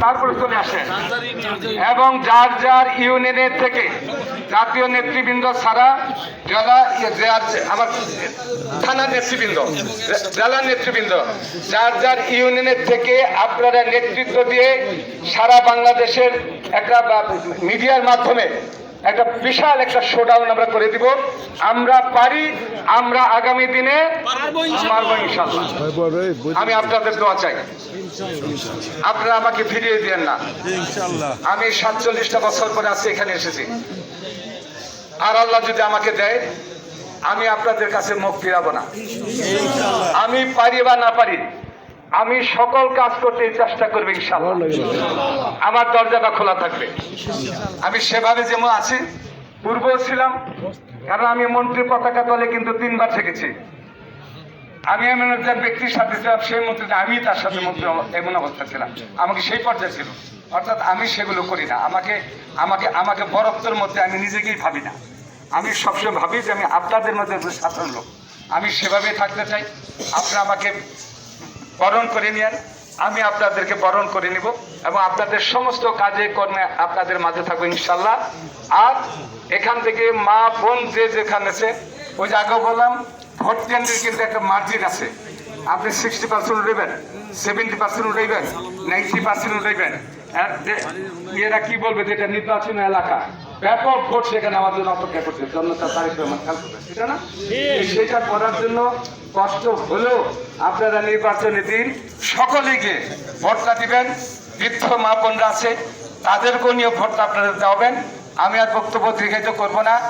তারপরে চলে আসেন এবং যার যার ইউনিয়নের থেকে জাতীয় নেতৃবৃন্দ ছাড়া জেলা আমার থানার নেতৃবৃন্দ, জেলা নেতৃবৃন্দ, যার যার ইউনিয়নের থেকে আপনারা নেতৃত্ব দিয়ে সারা বাংলাদেশের একটা মিডিয়ার মাধ্যমে একটা বিশাল একটা শোডাউন আমরা করে দিব। আমরা পারি, আমরা আগামী দিনে পারবো ইনশাআল্লাহ। আমি আপনাদের দোয়া চাই, আপনারা আমাকে ফিরিয়ে দিয়েন না। আমি 47টা বছর পরে আজকে এখানে এসেছি, আর আল্লাহ যদি আমাকে দেয় আমি আপনাদের কাছে মুখ ফিরাবো না। আমি পারি বা না পারি, আমি সকল কাজ করতে চেষ্টা করবো ইনশাআল্লাহ। আমার দরজাটা খোলা থাকবে। আমি সেভাবে যেমন আছি, পূর্বেও ছিলাম, কারণ আমি মন্ত্রী পতাকা তলে কিন্তু 3 বার থেকেছি। আমি এমন একজন ব্যক্তির সাথে ছিলাম, সেই মন্ত্রী আমি তার সাথে মন্ত্রী এমন অবস্থা ছিলাম, আমাকে সেই পর্যায়ে ছিল। অর্থাৎ আমি সেগুলো করি না। আমাকে আমাকে আমাকে বরত্বের মধ্যে আমি নিজেকেই ভাবি না। আমি সবসময় ভাবি যে আমি আপনাদের মধ্যে সাধারণ লোক, আমি সেভাবে থাকতে চাই। আপনারা আমাকে বরণ করে নিয়েন, আমি আপনাদেরকে বরণ করে নিব এবং আপনাদের সমস্ত কাজে কর্মে আপনাদের মাঝে থাকবো ইনশাল্লাহ। আর এখান থেকে মা বোন যে যেখানে আছে, ওই যে আগে বললাম ভোট কেন্দ্রের কিন্তু একটা মার্জিন আছে। আপনি 60% উঠাইবেন, 70% উঠাইবেন, 90% উঠাইবেন। এরা কি বলবে যেটা নির্বাচন এলাকা, ব্যাপক ভোট সেখানে আমার জন্য অপেক্ষা করছে, জনতা তারিখ সেটা না, সেটা করার জন্য কষ্ট হলেও আপনারা নির্বাচনের দিন সকলেই গিয়ে ভোটটা দিবেন। বৃদ্ধ মা বোনরা আছে, তাদেরকেও নিয়ে ভোটটা আপনারা দেওয়াবেন। আমি আর বক্তব্য দীর্ঘায়িত করবো না।